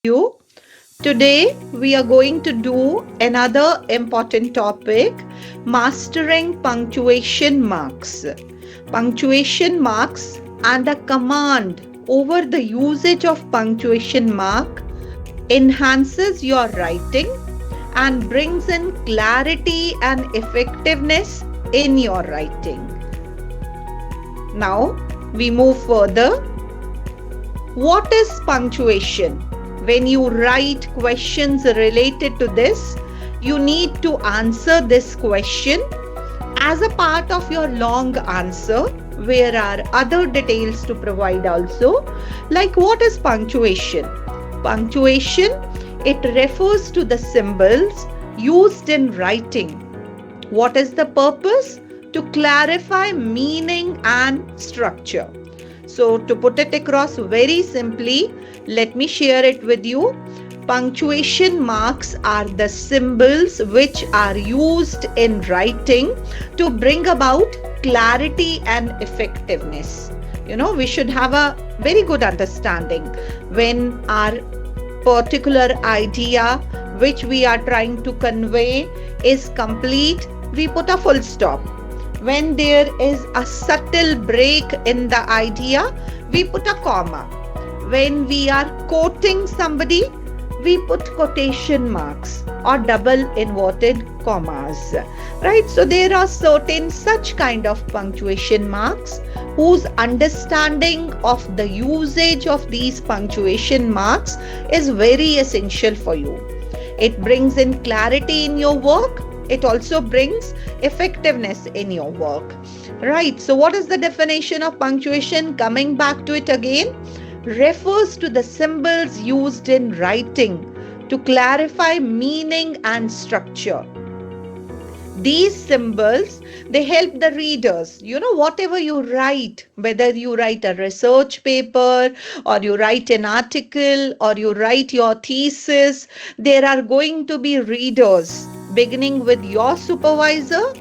you. Today we are going to do another important topic, mastering punctuation marks. Punctuation marks and a command over the usage of punctuation mark enhances your writing and brings in clarity and effectiveness in your writing. Now we move further. What is punctuation? When you write questions related to this, you need to answer this question as a part of your long answer, where are other details to provide also, like what is punctuation? Punctuation, it refers to the symbols used in writing. What is the purpose? To clarify meaning and structure. So to put it across very simply, let me share it with you. Punctuation marks are the symbols which are used in writing to bring about clarity and effectiveness. We should have a very good understanding when our particular idea which we are trying to convey is complete, we put a full stop. When there is a subtle break in the idea, we put a comma. When we are quoting somebody, we put quotation marks or double inverted commas, right? So there are certain such kind of punctuation marks whose understanding of the usage of these punctuation marks is very essential for you. It brings in clarity in your work. It also brings effectiveness in your work, right? So what is the definition of punctuation? Coming back to it again, refers to the symbols used in writing to clarify meaning and structure. These symbols, they help the readers. Whatever you write, whether you write a research paper or you write an article or you write your thesis, there are going to be readers, beginning with your supervisor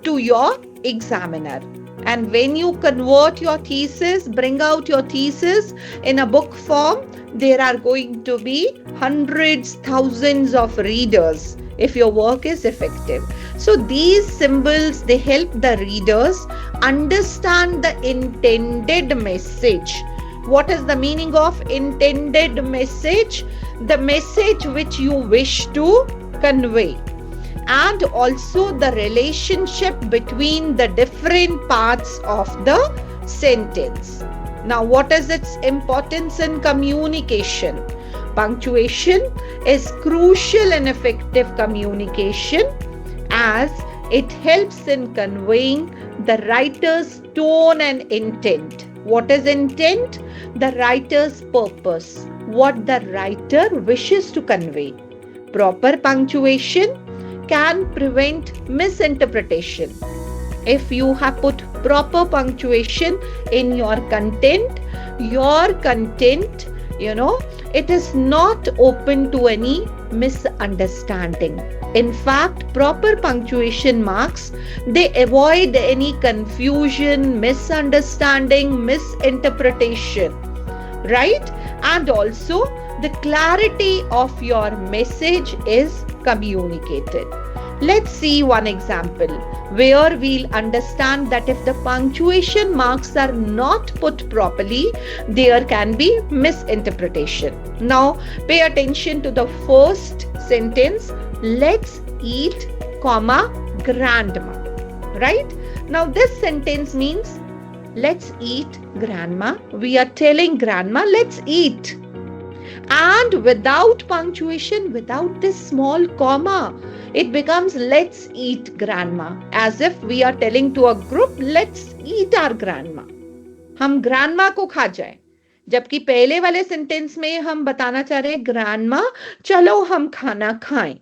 to your examiner. And when you convert your thesis, bring out your thesis in a book form, there are going to be hundreds, thousands of readers if your work is effective. So these symbols, they help the readers understand the intended message. What is the meaning of intended message? The message which you wish to convey. And also the relationship between the different parts of the sentence. Now, what is its importance in communication? Punctuation is crucial in effective communication as it helps in conveying the writer's tone and intent. What is intent? The writer's purpose, what the writer wishes to convey. Proper punctuation can prevent misinterpretation. If you have put proper punctuation in your content, it is not open to any misunderstanding. In fact, proper punctuation marks, they avoid any confusion, misunderstanding, misinterpretation, right? And also the clarity of your message is communicated. Let's see one example where we'll understand that if the punctuation marks are not put properly, there can be misinterpretation. Now, pay attention to the first sentence. Let's eat, grandma. Right? Now, this sentence means let's eat, grandma. We are telling grandma, let's eat. And without punctuation, without this small comma, it becomes let's eat, grandma, as if we are telling to a group, let's eat our grandma. हम grandma को खा जाए, जबकि पहले वाले sentence में हम बताना चाह रहे grandma, चलो हम खाना खाएं.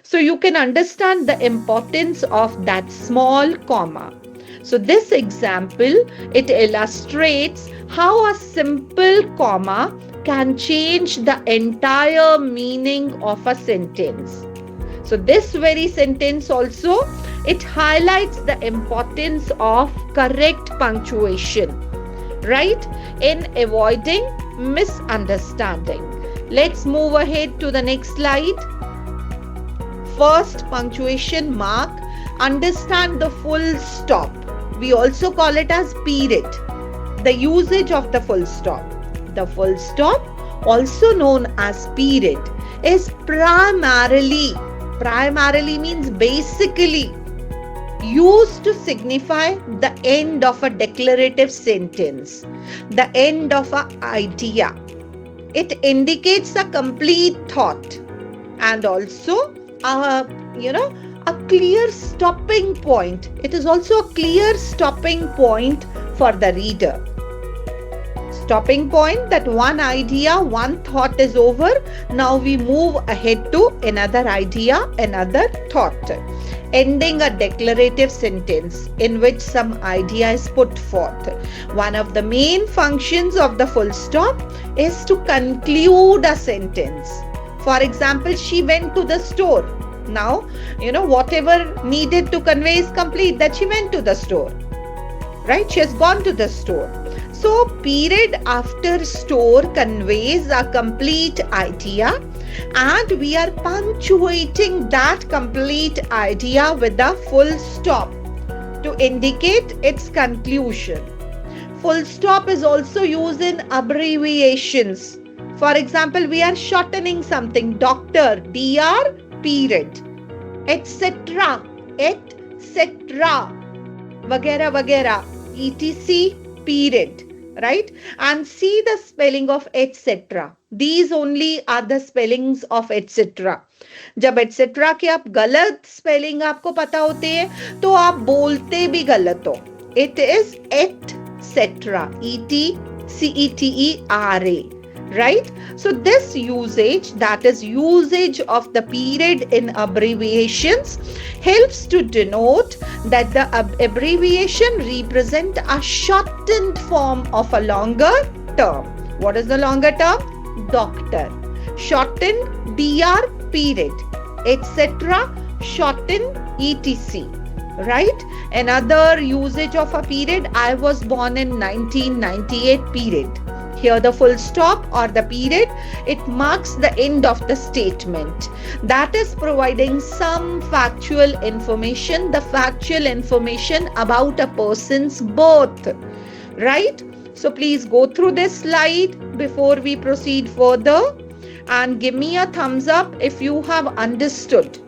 So you can understand the importance of that small comma. So this example, it illustrates how a simple comma can change the entire meaning of a sentence. So this very sentence also, it highlights the importance of correct punctuation, right? In avoiding misunderstanding. Let's move ahead to the next slide. First punctuation mark, understand the full stop. We also call it as period. The usage of the full stop. The full stop, also known as period, is primarily means basically used to signify the end of a declarative sentence, the end of an idea. It indicates a complete thought and also a clear stopping point. It is also a clear stopping point for the reader. Stopping point, that one idea, one thought is over. Now we move ahead to another idea, another thought. Ending a declarative sentence in which some idea is put forth. One of the main functions of the full stop is to conclude a sentence. For example, she went to the store. Now, whatever needed to convey is complete, that she went to the store. Right? She has gone to the store. So, period after store conveys a complete idea, and we are punctuating that complete idea with a full stop to indicate its conclusion. Full stop is also used in abbreviations. For example, we are shortening something, doctor, dr, period, etc., vagera vagera, etc., period. Right? And see the spelling of etc. These only are the spellings of etc. जब etc के आप गलत spelling आपको पता होते हैं तो आप बोलते भी गलत हो. It is etc. E-T-C-E-T-E-R-A. Right? So this usage, that is usage of the period in abbreviations, helps to denote that the abbreviation represent a shortened form of a longer term. What is the longer term? Doctor. Shortened dr, period, etc. Shortened etc. Right? Another usage of a period, I was born in 1998, period. Here the full stop or the period, it marks the end of the statement. That is providing some factual information, the factual information about a person's birth. Right? So please go through this slide before we proceed further and give me a thumbs up if you have understood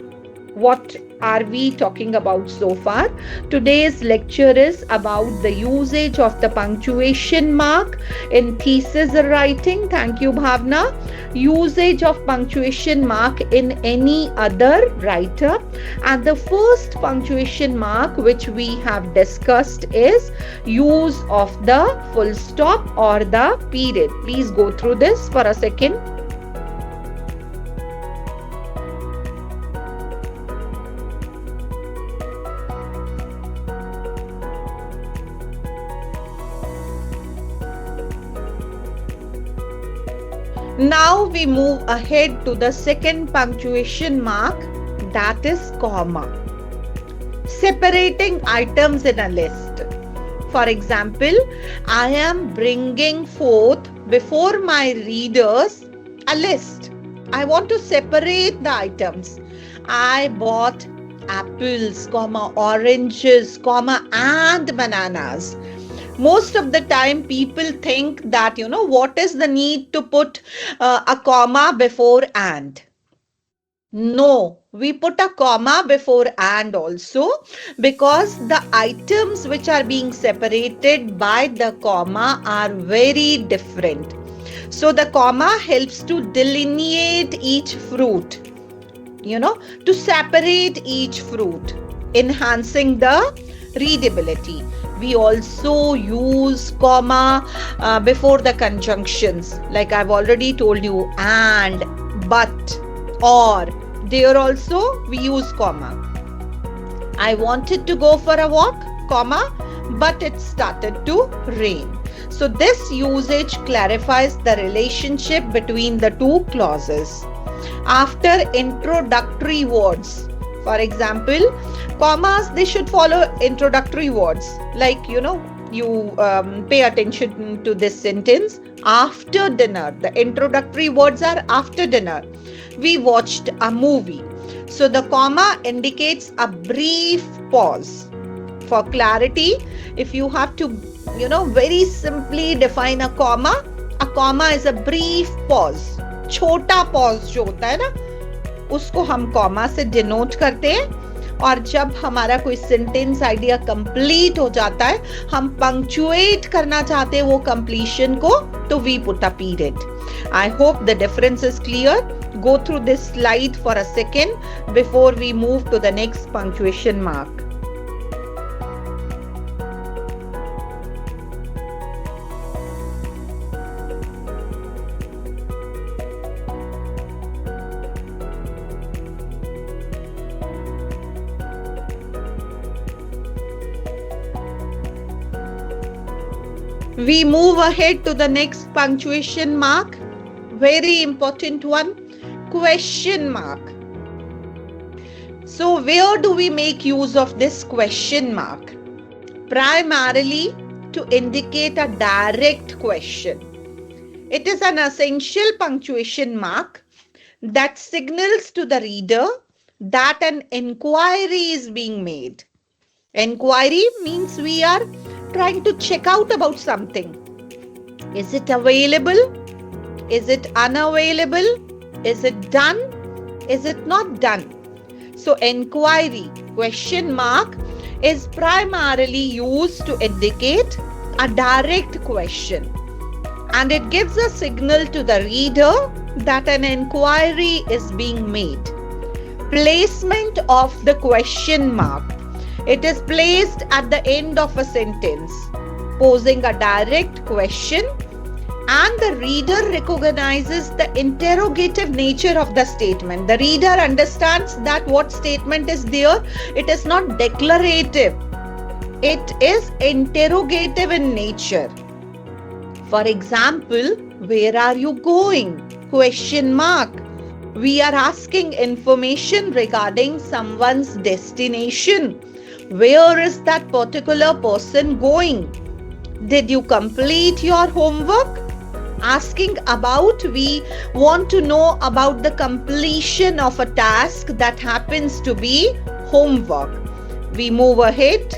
what are we talking about so far. Today's lecture is about the usage of the punctuation mark in thesis writing. Thank you, Bhavna. Usage of punctuation mark in any other writer. And the first punctuation mark which we have discussed is use of the full stop or the period. Please go through this for a second. Now we move ahead to the second punctuation mark, that is comma. Separating items in a list. For example, I am bringing forth before my readers a list. I want to separate the items. I bought apples, oranges, and bananas. Most of the time people think that, what is the need to put a comma before and? No, we put a comma before and also because the items which are being separated by the comma are very different. So the comma helps to delineate each fruit, to separate each fruit, enhancing the readability. We also use comma before the conjunctions, like I've already told you, and, but, or. There also we use comma. I wanted to go for a walk, comma, but it started to rain. So this usage clarifies the relationship between the two clauses. After introductory words, for example, commas, they should follow introductory words like, you pay attention to this sentence. After dinner, the introductory words are after dinner. We watched a movie. So the comma indicates a brief pause. For clarity, if you have to, very simply define a comma is a brief pause. छोटा pause जो होता है ना, उसको हम comma से denote करते हैं. और जब हमारा कोई सेंटेंस आइडिया कंप्लीट हो जाता है, हम पंक्चुएट करना चाहते हैं वो कंप्लीशन को, तो we put a period. I hope the difference is clear. Go through this slide for a second before we move to the next punctuation mark. We move ahead to the next punctuation mark. Very important one, question mark. So where do we make use of this question mark? Primarily to indicate a direct question. It is an essential punctuation mark that signals to the reader that an inquiry is being made. Inquiry means we are trying to check out about something. Is it available? Is it unavailable? Is it done? Is it not done? So inquiry, question mark, is primarily used to indicate a direct question, and it gives a signal to the reader that an inquiry is being made. Placement of the question mark. It is placed at the end of a sentence, posing a direct question, and the reader recognizes the interrogative nature of the statement. The reader understands that what statement is there, it is not declarative. It is interrogative in nature. For example, where are you going? Question mark. We are asking information regarding someone's destination. Where is that particular person going? Did you complete your homework? Asking about, we want to know about the completion of a task that happens to be homework. We move ahead.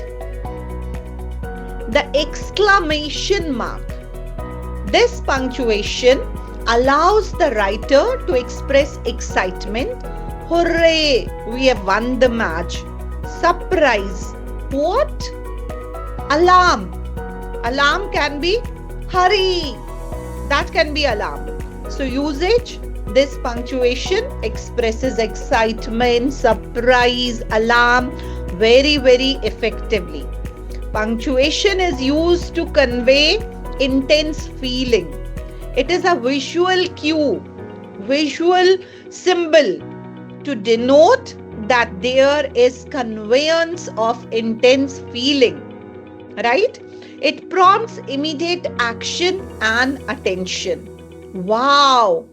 The exclamation mark. This punctuation allows the writer to express excitement. Hooray! We have won the match. Surprise. What? Alarm. Alarm can be hurry. That can be alarm. So usage, this punctuation expresses excitement, surprise, alarm very, very effectively. Punctuation is used to convey intense feeling. It is a visual cue, visual symbol to denote that there is conveyance of intense feeling, right? It prompts immediate action and attention. Wow,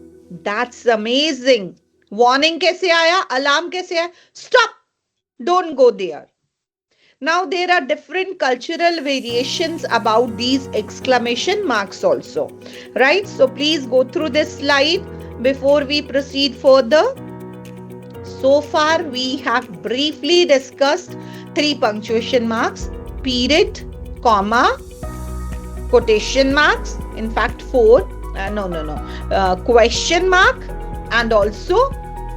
that's amazing. Warning kaise aaya? Alarm kaise aaya? Stop! Don't go there. Now there are different cultural variations about these exclamation marks also, right? So please go through this slide before we proceed further. So far we have briefly discussed 3 punctuation marks: period, comma, quotation marks, in fact 4, question mark and also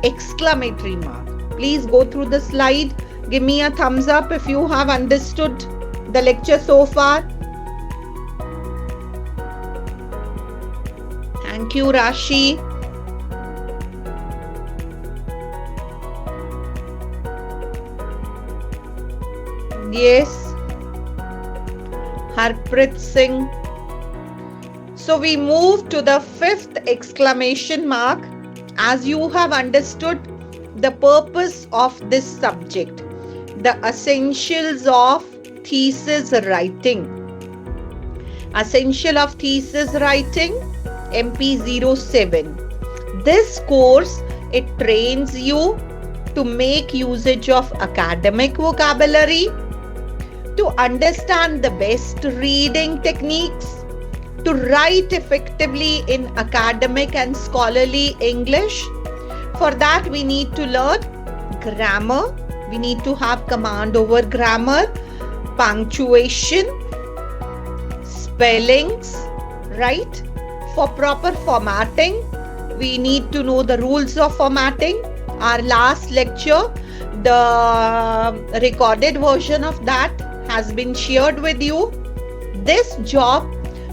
exclamatory mark. Please go through the slide. Give me a thumbs up if you have understood the lecture so far. Thank you, Rashi. Yes. Harpreet Singh. So we move to the 5th exclamation mark. As you have understood the purpose of this subject, the essentials of thesis writing. Essential of thesis writing, MP07. This course, it trains you to make usage of academic vocabulary, to understand the best reading techniques, to write effectively in academic and scholarly English, for that we need to learn grammar. We need to have command over grammar, punctuation, spellings, right? For proper formatting, we need to know the rules of formatting. Our last lecture, the recorded version of that has been shared with you. This job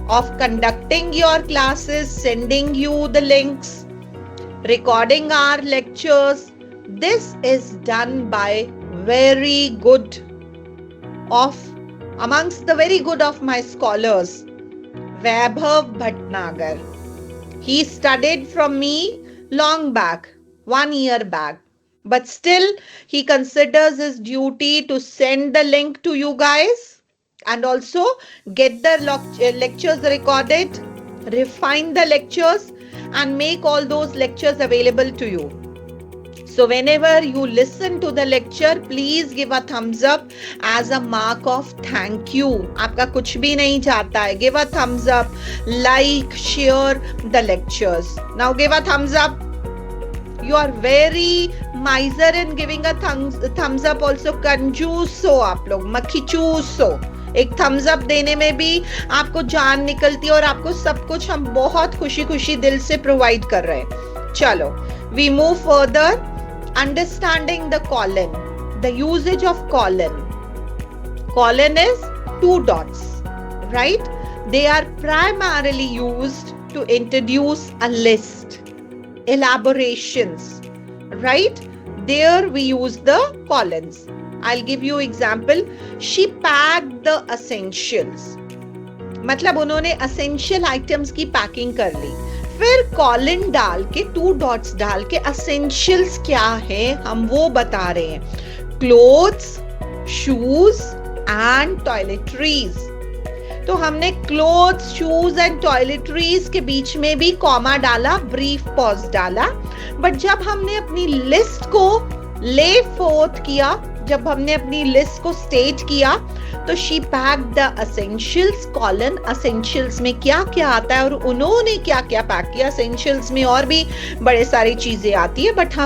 of conducting your classes, sending you the links, recording our lectures, this is done by very good of amongst the very good of my scholars, Vaibhav Bhatnagar. He studied from me long back, 1 year back, but still he considers his duty to send the link to you guys and also get the lectures recorded, refine the lectures and make all those lectures available to you. So whenever you listen to the lecture, please give a thumbs up as a mark of thank you. आपका कुछ भी नहीं जाता है. Give a thumbs up, like, share the lectures. Now give a thumbs up. You are very miser in giving a thumbs up also. कंजूस हो आप लोग, मक्खीचूस हो. एक थम्स अप देने में भी आपको जान निकलती है और आपको सब कुछ हम बहुत खुशी खुशी दिल से प्रोवाइड कर रहे हैं. चलो, we move further. Understanding the colon, the usage of colon. Colon is 2 dots, right? They are primarily used to introduce a list, elaborations, right? There we use the colons. I'll give you example. She packed the essentials. मतलब उन्होंने essential items की packing कर ली. फिर colon डाल के 2 dots डाल के essentials क्या है हम वो बता रहे हैं. Clothes, shoes and toiletries. तो हमने क्लोथ्स, शूज एंड टॉयलेटरीज के बीच में भी कॉमा डाला, ब्रीफ पॉज डाला. बट जब हमने अपनी लिस्ट को ले फोर्थ किया, जब हमने अपनी लिस्ट को स्टेट किया, तो she packed the essentials. Colon essentials में क्या क्या आता है और उन्होंने क्या क्या पैक किया. एसेंशियल्स में और भी बड़े सारी चीजें आती है, बट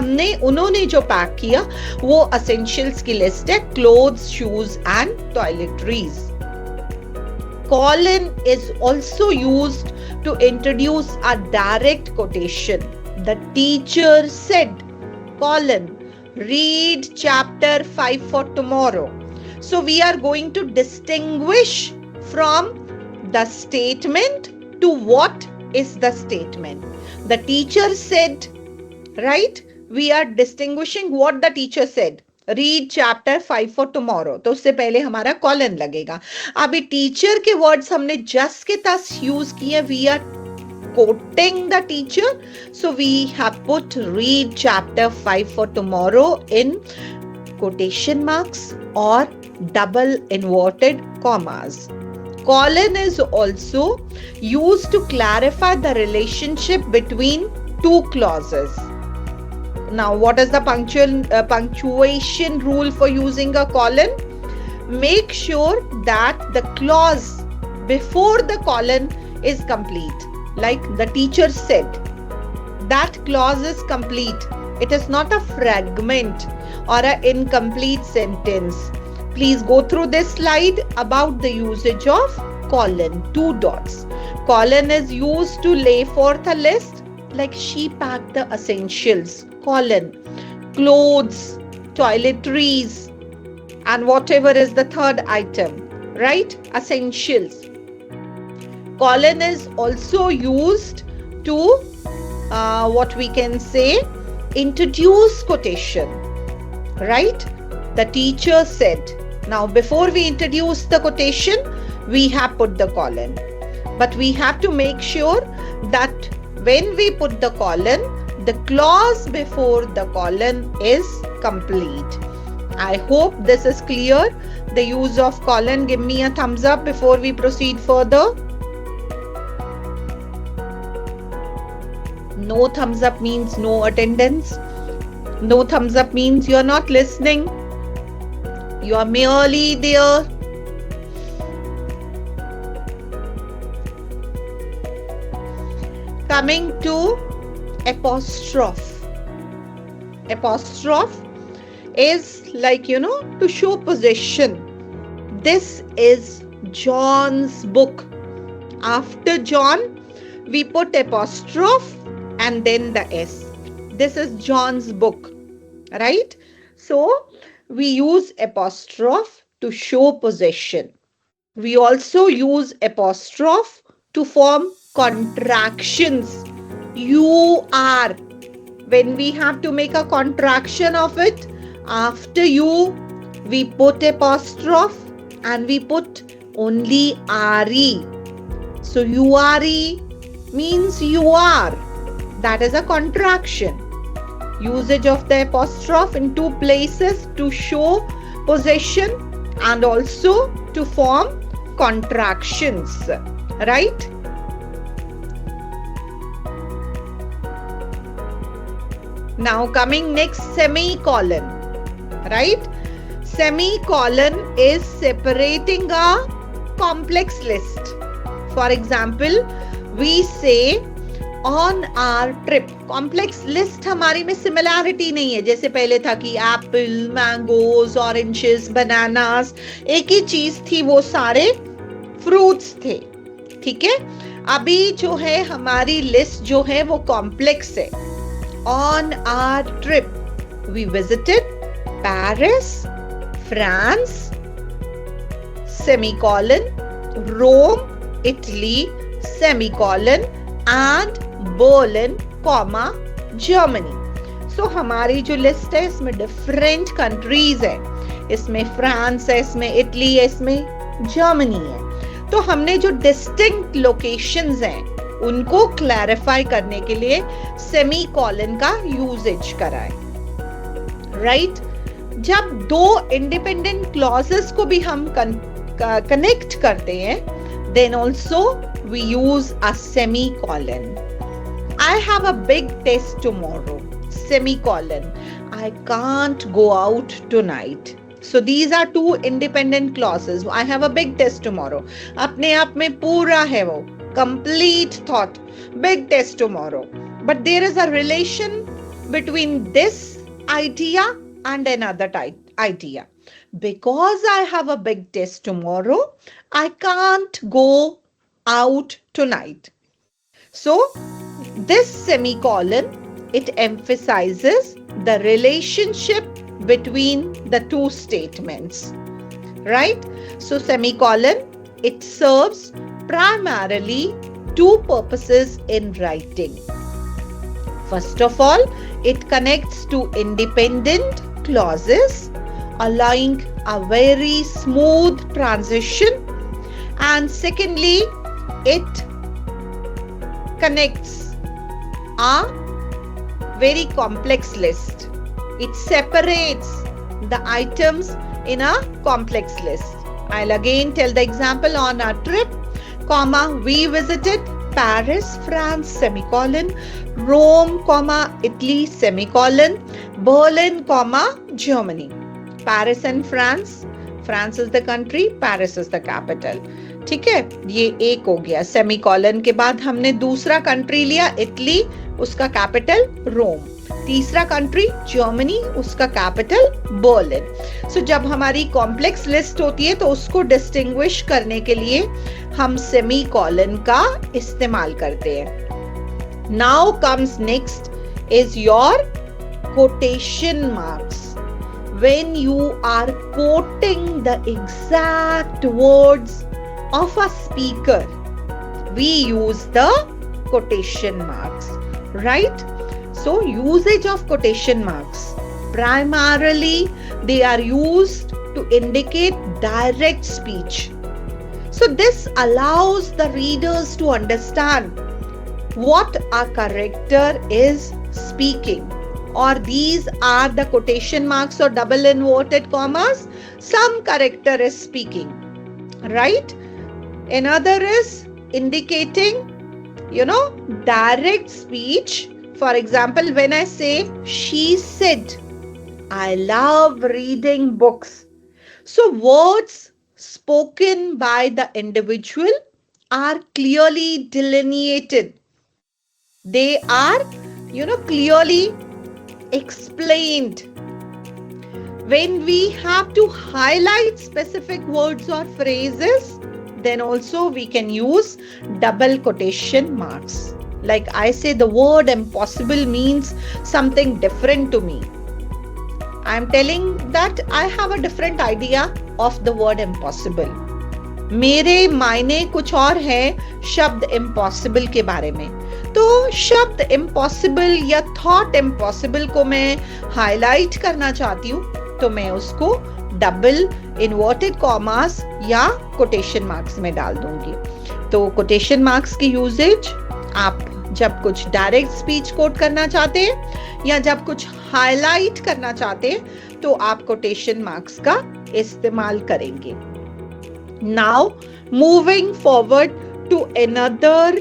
उन्होंने जो पैक किया वो एसेंशियल्स की लिस्ट है. Clothes, shoes and toiletries. Colon is also used to introduce a direct quotation. The teacher said, colon, read chapter 5 for tomorrow. So we are going to distinguish from the statement to what is the statement. The teacher said, right? We are distinguishing what the teacher said. Read chapter 5 for tomorrow. तो उससे पहले हमारा colon लगेगा. अभी teacher के words हमने just के तस यूज किए. We are quoting the teacher, so we have put read chapter 5 for tomorrow in quotation marks or double inverted commas. Colon is also used to clarify the relationship between two clauses. Now, what is the punctuation rule for using a colon? Make sure that the clause before the colon is complete. Like the teacher said, that clause is complete. It is not a fragment or an incomplete sentence. Please go through this slide about the usage of colon, 2 dots. Colon is used to lay forth a list, like she packed the essentials. Colon, clothes, toiletries, and whatever is the third item, right? Essentials. Colon is also used to what we can say, introduce quotation, right? The teacher said. Now before we introduce the quotation, we have put the colon, but we have to make sure that when we put the colon, the clause before the colon is complete. I hope this is clear. The use of colon. Give me a thumbs up before we proceed further. No thumbs up means no attendance. No thumbs up means you are not listening. You are merely there. coming to apostrophe. Apostrophe is like, to show possession. This is John's book. After John, we put apostrophe and then the S. This is John's book, right? So we use apostrophe to show possession. We also use apostrophe to form contractions. You are. When we have to make a contraction of it, after you, we put apostrophe and we put only RE. So URE means you are. That is a contraction. Usage of the apostrophe in two places to show possession and also to form contractions, right? Now coming next, semicolon, right? Semicolon is separating a complex list. For example, we say on our trip. Complex list हमारी में similarity नहीं है. जैसे पहले था कि apple, mangoes, oranges, bananas, एक ही चीज थी, वो सारे fruits थे. ठीक है? अभी जो है हमारी list जो है वो complex है. On our trip, we visited Paris, France, semicolon, Rome, Italy, semicolon, and Berlin, Germany. So हमारी जो लिस्ट है इसमें डिफरेंट कंट्रीज है. इसमें फ्रांस है, इसमें इटली है, इसमें जर्मनी है. तो हमने जो डिस्टिंक्ट लोकेशंस हैं उनको क्लैरिफाई करने के लिए सेमीकोलन का यूजेज करा है, राइट? जब दो इंडिपेंडेंट क्लॉजेस को भी हम कनेक्ट करते हैं, then also we use a semicolon. I have a big test tomorrow. Semicolon. I can't go out tonight. So these are two independent clauses. I have a big test tomorrow. अपने आप में पूरा है वो. Complete thought. Big test tomorrow. But there is a relation between this idea and another idea. Because I have a big test tomorrow, I can't go out tonight. So this semicolon, it emphasizes the relationship between the two statements, right? So semicolon, it serves primarily two purposes in writing. First of all, it connects to independent clauses, allowing a very smooth transition. And secondly, it connects a very complex list. It separates the items in a complex list. I'll again tell the example. On our trip, we visited Paris, France, semicolon, Rome, Italy, semicolon, Berlin, Germany. Paris and France. France is the country, Paris is the capital. ठीक है, ये एक हो गया. Semicolon के बाद हमने दूसरा कंट्री लिया, इटली, उसका कैपिटल रोम. तीसरा कंट्री जर्मनी, उसका कैपिटल बर्लिन. सो जब हमारी कॉम्प्लेक्स लिस्ट होती है तो उसको डिस्टिंग्विश करने के लिए हम सेमीकोलन का इस्तेमाल करते हैं. Now comes next is your quotation marks. When you are quoting the exact words of a speaker, we use the quotation marks, right? So usage of quotation marks, primarily they are used to indicate direct speech. So this allows the readers to understand what a character is speaking. Or these are the quotation marks or double inverted commas. Some character is speaking, right? Another is indicating, direct speech. For example, when I say, she said, I love reading books. So words spoken by the individual are clearly delineated. They are, clearly explained. When we have to highlight specific words or phrases, then also we can use double quotation marks. Like I say, the word impossible means something different to me. I am telling that I have a different idea of the word impossible. मेरे मायने कुछ और है शब्द impossible के बारे में. तो शब्द impossible या thought impossible को मैं highlight करना चाहती हूँ, तो मैं उसको डबल इन्वर्टेड कॉमास या कोटेशन मार्क्स में डाल दूंगी. तो कोटेशन मार्क्स की यूजेज आप जब कुछ डायरेक्ट स्पीच कोट करना चाहते हैं या जब कुछ हाईलाइट करना चाहते हैं तो आप कोटेशन मार्क्स का इस्तेमाल करेंगे. Now moving forward to another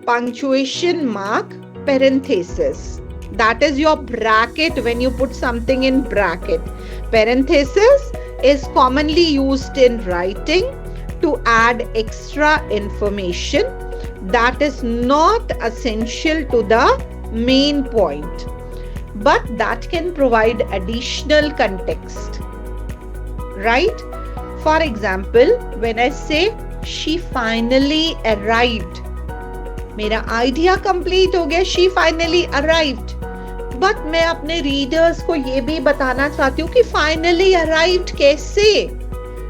punctuation mark, parenthesis. That is your bracket when you put something in bracket. Parenthesis is commonly used in writing to add extra information that is not essential to the main point, but that can provide additional context. Right? For example, when I say she finally arrived, मेरा idea complete हो गया, she finally arrived. But मैं अपने readers को ये भी बताना चाहती हूँ कि फाइनली अराइव्ड कैसे.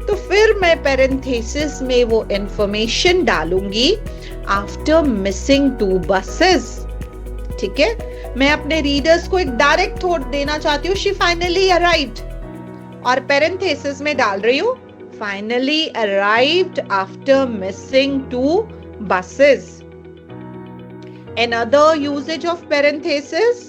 तो फिर मैं पेरेंथेसिस में वो इंफॉर्मेशन डालूंगी आफ्टर मिसिंग 2 buses. ठीक है, मैं अपने रीडर्स को एक डायरेक्ट थॉट देना चाहती हूँ, शी फाइनली अराइव्ड, और पेरेंथेसिस में डाल रही हूँ finally arrived after missing 2 buses. Another usage of parenthesis,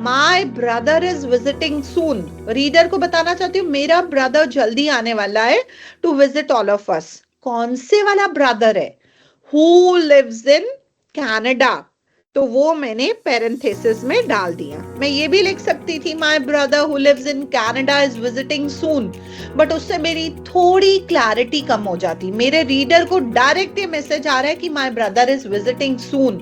My brother is visiting soon. Reader को बताना चाहती हूँ मेरा ब्रदर जल्दी आने वाला है to visit all of us. कौन से वाला ब्रदर है? Who lives in Canada. तो वो मैंने parenthesis में डाल दिया. मैं ये भी लिख सकती थी My brother who lives in Canada is visiting soon. But उससे मेरी थोड़ी क्लैरिटी कम हो जाती. मेरे रीडर को डायरेक्ट ये मैसेज आ रहा है कि My brother is visiting soon.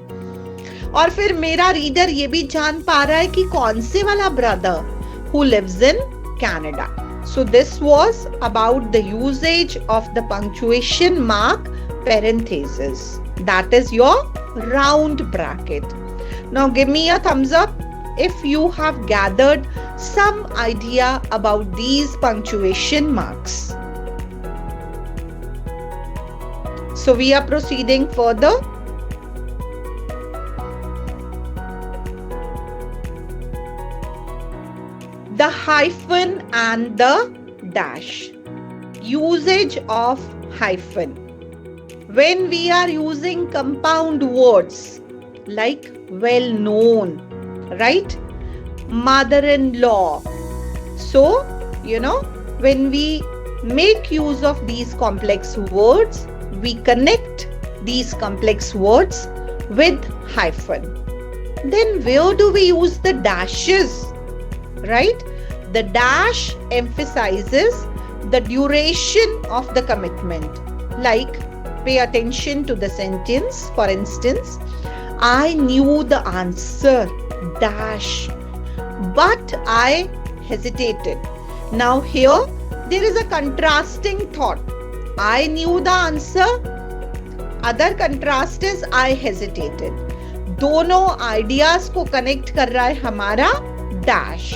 और फिर मेरा रीडर ये भी जान पा रहा है कि कौन से वाला brother who lives in Canada. So this was about the usage of the punctuation mark parenthesis. That is your round bracket. Now give me a thumbs up if you have gathered some idea about these punctuation marks. So we are proceeding further. The hyphen and the dash. Usage of hyphen. When we are using compound words like well known, right? Mother-in-law. So, when we make use of these complex words, we connect these complex words with hyphen. Then where do we use the dashes? Right? The dash emphasizes the duration of the commitment. Like, pay attention to the sentence. For instance, I knew the answer, dash, but I hesitated. Now here, there is a contrasting thought. I knew the answer. Other contrast is I hesitated. दोनों ideas को connect कर रहा है हमारा dash.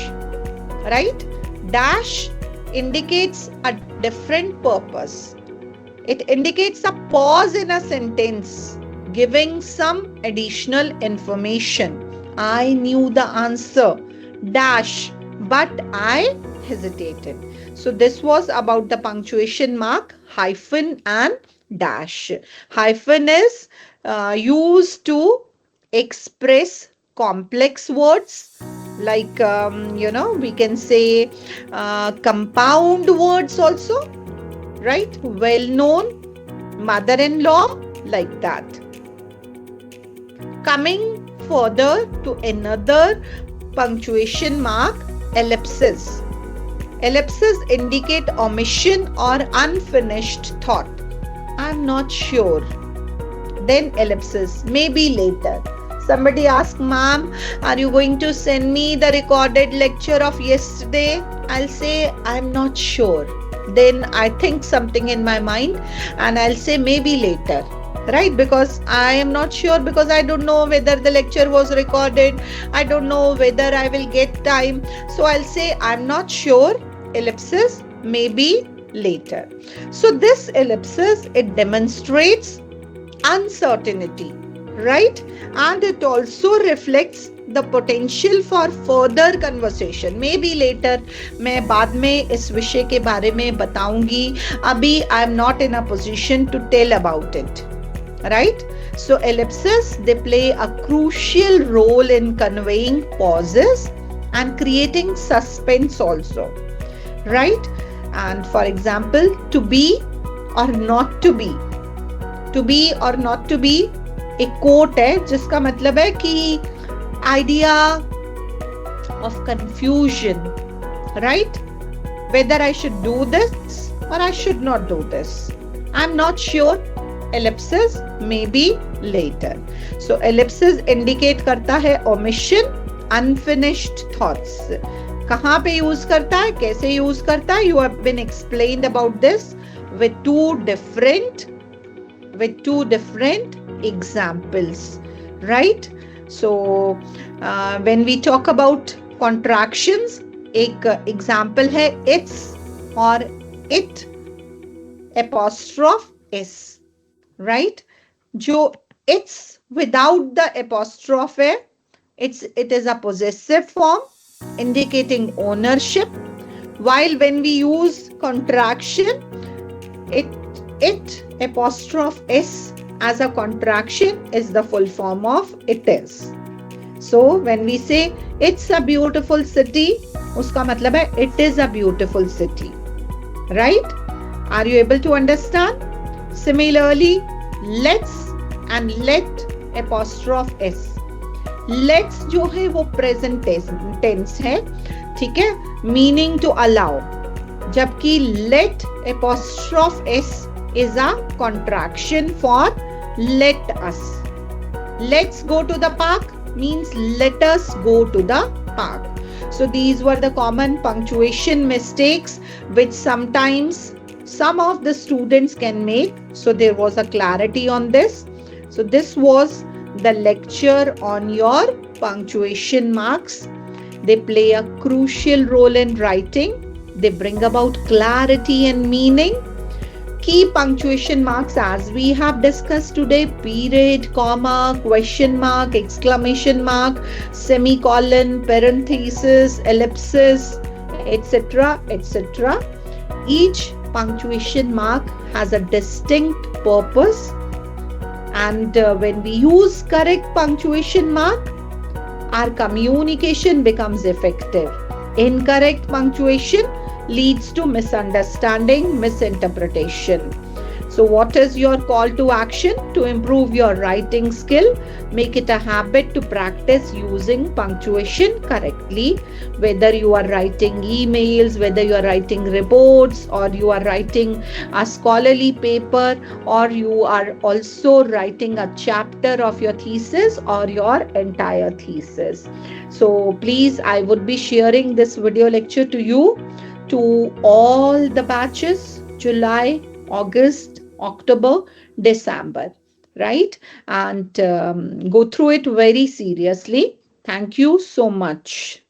Right? Dash indicates a different purpose. It indicates a pause in a sentence, giving some additional information. I knew the answer, dash, but I hesitated. So this was about the punctuation mark, hyphen and dash. Hyphen is used to express complex words like, we can say compound words also, right? Well-known, mother-in-law, like that. Coming further to another punctuation mark, ellipses. Ellipses indicate omission or unfinished thought. I'm not sure. Then ellipses, maybe later. somebody asks, ma'am, are you going to send me the recorded lecture of yesterday? I'll say, I'm not sure. Then I think something in my mind and I'll say maybe later. Right? Because I am not sure, because I don't know whether the lecture was recorded. I don't know whether I will get time. So I'll say, I'm not sure, ellipsis, maybe later. So this ellipsis, it demonstrates uncertainty, right? And it also reflects the potential for further conversation. Maybe later, मैं बाद में इस विषय के बारे में बताऊंगी. अभी I am not in a position to tell about it, right? So ellipses, they play a crucial role in conveying pauses and creating suspense also, right? And for example, to be or not to be. To be or not to be एक coat है जिसका मतलब है कि idea of confusion, right? Whether I should do this or I should not do this. I'm not sure. Ellipsis, maybe later. So ellipsis indicate करता है omission, unfinished thoughts. कहाँ पे use करता है, कैसे use करता है? You have been explained about this with two different examples, right? So when we talk about contractions, एक example है its or it apostrophe s, right? जो it's without the apostrophe है, it is a possessive form indicating ownership, while when we use contraction, it apostrophe s as a contraction is the full form of it is. So when we say it's a beautiful city, उसका मतलब है it is a beautiful city, right? Are you able to understand? Similarly, let's and let apostrophe s. Let's जो है वो present tense है, ठीक है? Meaning to allow. जबकि let apostrophe s is a contraction for let us. Let's go to the park means let us go to the park. So these were the common punctuation mistakes which sometimes some of the students can make. So there was a clarity on this. So this was the lecture on your punctuation marks. They play a crucial role in writing. They bring about clarity and meaning. Key punctuation marks as we have discussed today: period, comma, question mark, exclamation mark, semicolon, parenthesis, ellipsis, etc., etc. Each punctuation mark has a distinct purpose, and when we use correct punctuation mark, our communication becomes effective. Incorrect punctuation leads to misunderstanding, misinterpretation. So what is your call to action to improve your writing skill? Make it a habit to practice using punctuation correctly. Whether you are writing emails, whether you are writing reports, or you are writing a scholarly paper, or you are also writing a chapter of your thesis or your entire thesis. So please, I would be sharing this video lecture to you, to all the batches, July, August, October, December, right? And go through it very seriously. Thank you so much.